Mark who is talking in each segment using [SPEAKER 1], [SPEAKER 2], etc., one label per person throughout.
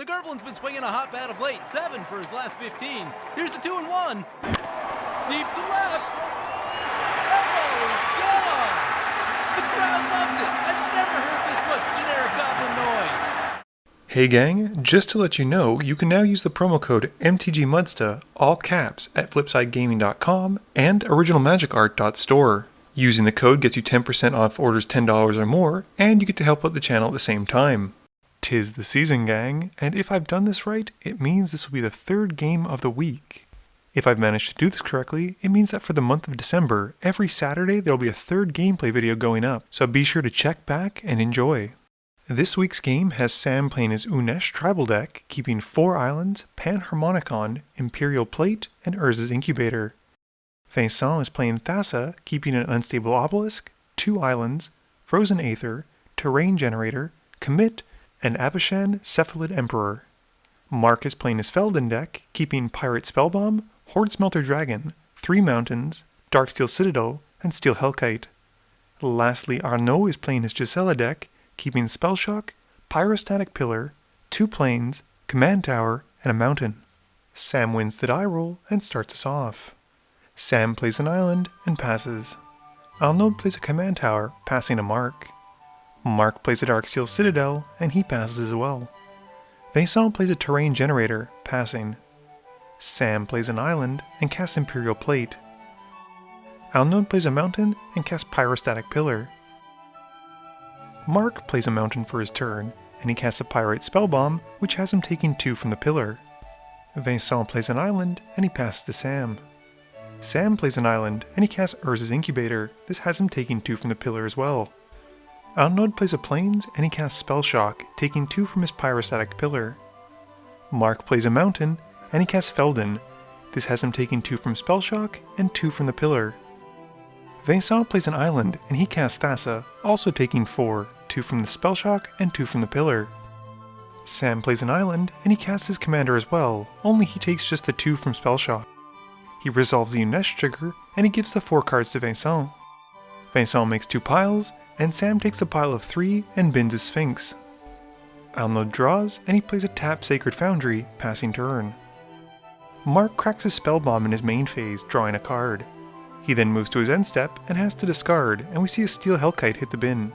[SPEAKER 1] The Gerblin's been swinging a hot bat of late, 7 for his last 15. Here's the 2-1. Deep to left. That ball is gone. The crowd loves it. I've never heard this much generic goblin noise.
[SPEAKER 2] Hey gang, just to let you know, you can now use the promo code MTGMudsta, all caps, at flipsidegaming.com and originalmagicart.store. Using the code gets you 10% off orders $10 or more, and you get to help out the channel at the same time. 'Tis the season, gang, and if I've done this right, it means this will be the third game of the week. If I've managed to do this correctly, it means that for the month of December, every Saturday there will be a third gameplay video going up, so be sure to check back and enjoy. This week's game has Sam playing his Unesh tribal deck, keeping 4 islands, Panharmonicon, Imperial Plate, and Urza's Incubator. Vincent is playing Thassa, keeping an Unstable Obelisk, 2 islands, Frozen Aether, Terrain Generator, Commit, and Abishan Cephalid Emperor. Mark is playing his Feldon deck, keeping Pirate Spellbomb, Horde Smelter Dragon, 3 mountains, Darksteel Citadel, and Steel Hellkite. Lastly, Arnaud is playing his Gisela deck, keeping Spellshock, Pyrostatic Pillar, 2 plains, Command Tower, and a mountain. Sam wins the die roll and starts us off. Sam plays an island and passes. Arnaud plays a Command Tower, passing to Mark. Mark plays a Darksteel Citadel, and he passes as well. Vincent plays a Terrain Generator, passing. Sam plays an island and casts Imperial Plate. Arnaud plays a mountain and casts Pyrostatic Pillar. Mark plays a mountain for his turn, and he casts a Pirate Spellbomb, which has him taking 2 from the pillar. Vincent plays an island, and he passes to Sam. Sam plays an island, and he casts Urza's Incubator. This has him taking 2 from the pillar as well. Arnaud plays a plains, and he casts Spellshock, taking 2 from his Pyrostatic Pillar. Mark plays a mountain, and he casts Feldon. This has him taking 2 from Spellshock and 2 from the pillar. Vincent plays an island, and he casts Thassa, also taking 4, 2 from the Spellshock and 2 from the pillar. Sam plays an island, and he casts his commander as well, only he takes just the 2 from Spellshock. He resolves the Unesh trigger, and he gives the 4 cards to Vincent. Vincent makes 2 piles, and Sam takes the pile of 3 and bins his Sphinx. Arnaud draws, and he plays a tap Sacred Foundry, passing turn. Mark cracks his Spellbomb in his main phase, drawing a card. He then moves to his end step and has to discard, and we see a Steel Hellkite hit the bin.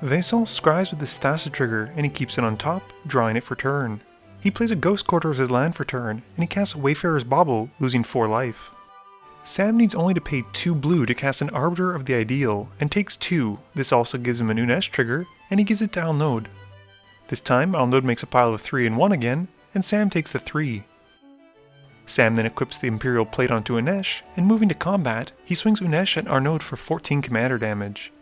[SPEAKER 2] Vincent scries with his Thassa trigger, and he keeps it on top, drawing it for turn. He plays a Ghost Quarter as his land for turn, and he casts Wayfarer's Bauble, losing 4 life. Sam needs only to pay 2 blue to cast an Arbiter of the Ideal, and takes 2. This also gives him an Unesh trigger, and he gives it to Arnaud. This time, Arnaud makes a pile of 3 and 1 again, and Sam takes the 3. Sam then equips the Imperial Plate onto Unesh, and moving to combat, he swings Unesh at Arnaud for 14 commander damage.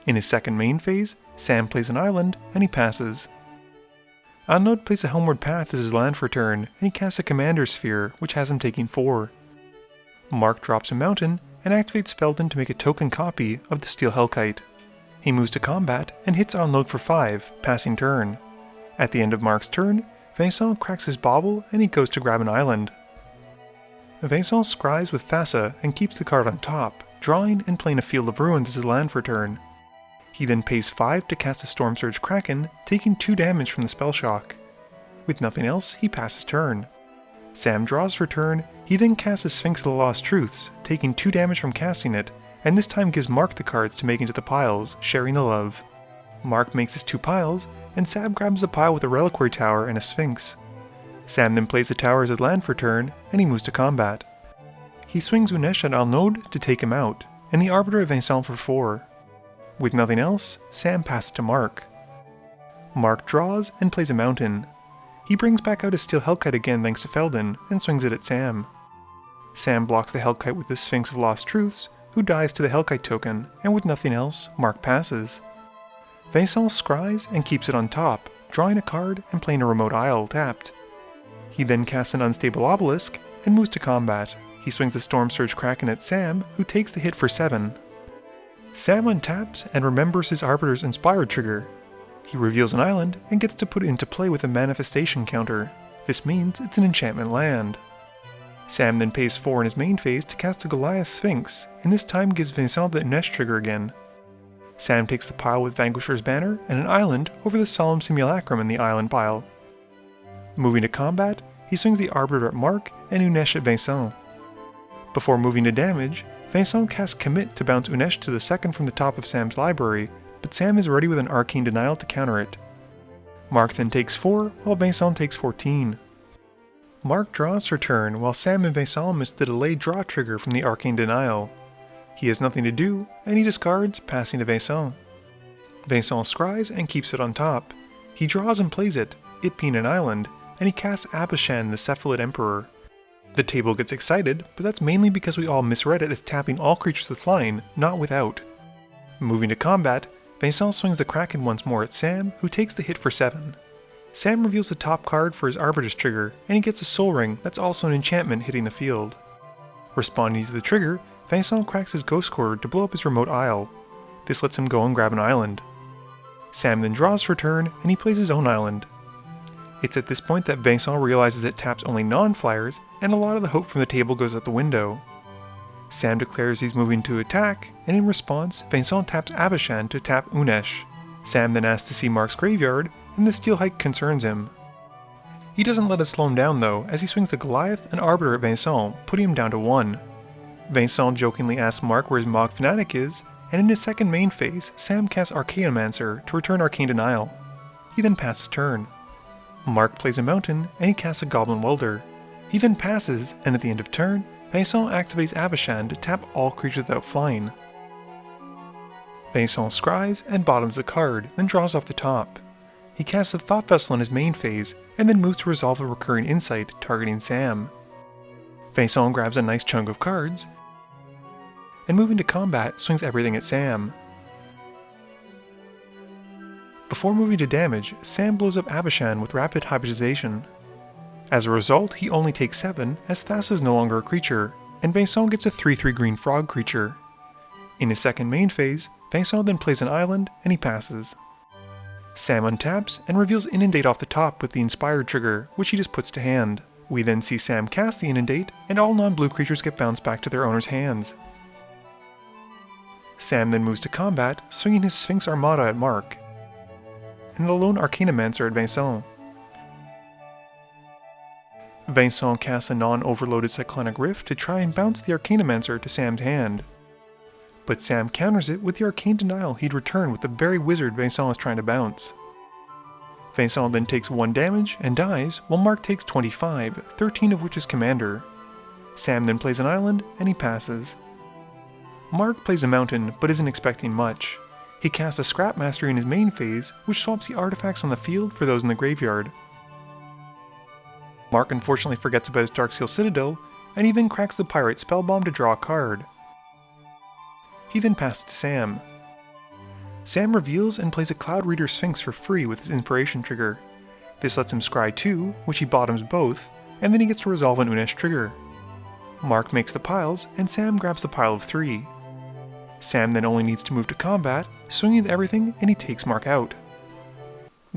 [SPEAKER 2] In his second main phase, Sam plays an island, and he passes. Arnaud plays a Homeward Path as his land for turn, and he casts a Commander Sphere, which has him taking 4. Mark drops a mountain, and activates Feldon to make a token copy of the Steel Hellkite. He moves to combat, and hits Arnaud for 5, passing turn. At the end of Mark's turn, Vincent cracks his bauble, and he goes to grab an island. Vincent scries with Thassa and keeps the card on top, drawing and playing a Field of Ruins as his land for turn. He then pays 5 to cast a Storm Surge Kraken, taking 2 damage from the Spellshock. With nothing else, he passes turn. Sam draws for turn, he then casts a Sphinx of the Lost Truths, taking 2 damage from casting it, and this time gives Mark the cards to make into the piles, sharing the love. Mark makes his 2 piles, and Sam grabs a pile with a Reliquary Tower and a Sphinx. Sam then plays the tower as his land for turn, and he moves to combat. He swings Unesh at Arnaud to take him out, and the Arbiter of Vincent for 4. With nothing else, Sam passes to Mark. Mark draws and plays a mountain. He brings back out his Steel Hellkite again thanks to Feldon, and swings it at Sam. Sam blocks the Hellkite with the Sphinx of Lost Truths, who dies to the Hellkite token, and with nothing else, Mark passes. Vincent scries and keeps it on top, drawing a card and playing a Remote Isle tapped. He then casts an Unstable Obelisk, and moves to combat. He swings the Storm Surge Kraken at Sam, who takes the hit for 7. Sam untaps and remembers his Arbiter's Inspired trigger. He reveals an island and gets to put it into play with a manifestation counter. This means it's an enchantment land. Sam then pays 4 in his main phase to cast a Goliath Sphinx, and this time gives Vincent the Unesh trigger again. Sam takes the pile with Vanquisher's Banner and an island over the Solemn Simulacrum in the island pile. Moving to combat, he swings the Arbiter at Mark and Unesh at Vincent. Before moving to damage, Vincent casts Commit to bounce Unesh to the second from the top of Sam's library, but Sam is ready with an Arcane Denial to counter it. Mark then takes 4, while Vincent takes 14. Mark draws for turn, while Sam and Vincent miss the delayed draw trigger from the Arcane Denial. He has nothing to do, and he discards, passing to Vincent. Vincent scries and keeps it on top. He draws and plays it being an island, and he casts Abishan, the Cephalid Emperor. The table gets excited, but that's mainly because we all misread it as tapping all creatures with flying, not without. Moving to combat, Vincent swings the Kraken once more at Sam, who takes the hit for 7. Sam reveals the top card for his Arbiter's trigger, and he gets a Soul Ring that's also an enchantment hitting the field. Responding to the trigger, Vincent cracks his Ghost Quarter to blow up his remote isle. This lets him go and grab an island. Sam then draws for turn, and he plays his own island. It's at this point that Vincent realizes it taps only non-flyers, and a lot of the hope from the table goes out the window. Sam declares he's moving to attack, and in response, Vincent taps Abishan to tap Unesh. Sam then asks to see Mark's graveyard, and the steel hike concerns him. He doesn't let it slow him down though, as he swings the Goliath and Arbiter at Vincent, putting him down to 1. Vincent jokingly asks Mark where his Mog Fanatic is, and in his second main phase, Sam casts Archaeomancer to return Arcane Denial. He then passes turn. Mark plays a mountain, and he casts a Goblin Welder. He then passes, and at the end of turn, Vincent activates Abishan to tap all creatures without flying. Vincent scries and bottoms the card, then draws off the top. He casts a Thought Vessel in his main phase, and then moves to resolve a recurring insight, targeting Sam. Vincent grabs a nice chunk of cards, and moving to combat, swings everything at Sam. Before moving to damage, Sam blows up Abishan with Rapid Hybridization. As a result, he only takes 7, as Thassa is no longer a creature, and Vincent gets a 3/3 green frog creature. In his second main phase, Vincent then plays an island, and he passes. Sam untaps and reveals Inundate off the top with the Inspired trigger, which he just puts to hand. We then see Sam cast the Inundate, and all non-blue creatures get bounced back to their owner's hands. Sam then moves to combat, swinging his Sphinx Armada at Mark, and the lone Arcanomancer at Vincent. Vincent casts a non-overloaded Cyclonic Rift to try and bounce the Arcanomancer to Sam's hand. But Sam counters it with the Arcane Denial he'd return with the very wizard Vincent is trying to bounce. Vincent then takes 1 damage and dies, while Mark takes 25, 13 of which is Commander. Sam then plays an island, and he passes. Mark plays a mountain, but isn't expecting much. He casts a Scrap Mastery in his main phase, which swaps the artifacts on the field for those in the graveyard. Mark unfortunately forgets about his Darksteel Citadel, and he then cracks the Pyrite Spellbomb to draw a card. He then passes to Sam. Sam reveals and plays a Cloud Reader Sphinx for free with his Inspiration trigger. This lets him scry 2, which he bottoms both, and then he gets to resolve an Unesh trigger. Mark makes the piles, and Sam grabs the pile of 3. Sam then only needs to move to combat, swinging with everything, and he takes Mark out.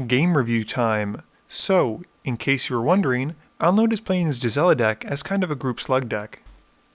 [SPEAKER 2] Game review time. So, in case you were wondering, I'll note is playing his Gisela deck as kind of a group slug deck.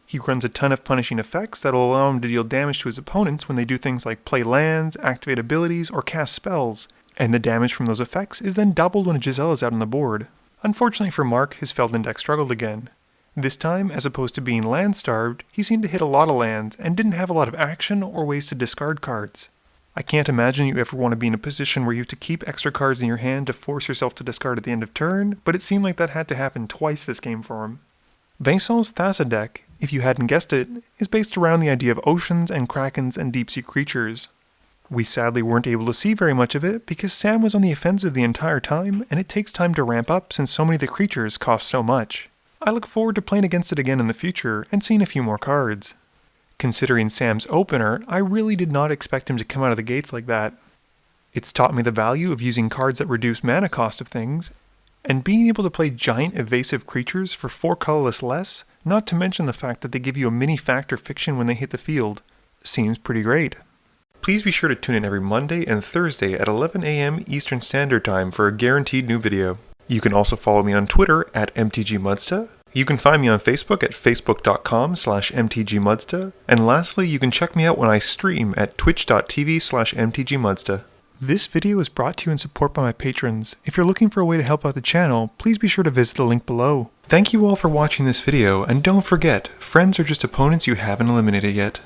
[SPEAKER 2] He runs a ton of punishing effects that will allow him to deal damage to his opponents when they do things like play lands, activate abilities, or cast spells, and the damage from those effects is then doubled when a Gisela is out on the board. Unfortunately for Mark, his Feldon deck struggled again. This time, as opposed to being land-starved, he seemed to hit a lot of lands and didn't have a lot of action or ways to discard cards. I can't imagine you ever want to be in a position where you have to keep extra cards in your hand to force yourself to discard at the end of turn, but it seemed like that had to happen twice this game for him. Vincent's Thassa deck, if you hadn't guessed it, is based around the idea of oceans and krakens and deep-sea creatures. We sadly weren't able to see very much of it because Sam was on the offensive the entire time, and it takes time to ramp up since so many of the creatures cost so much. I look forward to playing against it again in the future and seeing a few more cards. Considering Sam's opener, I really did not expect him to come out of the gates like that. It's taught me the value of using cards that reduce mana cost of things, and being able to play giant evasive creatures for 4 colorless less, not to mention the fact that they give you a mini factor fiction when they hit the field, seems pretty great. Please be sure to tune in every Monday and Thursday at 11 AM Eastern Standard Time for a guaranteed new video. You can also follow me on Twitter at MTGMudsta. You can find me on Facebook at facebook.com/MTGMudsta. And lastly, you can check me out when I stream at twitch.tv/MTGMudsta. This video is brought to you in support by my patrons. If you're looking for a way to help out the channel, please be sure to visit the link below. Thank you all for watching this video, and don't forget, friends are just opponents you haven't eliminated yet.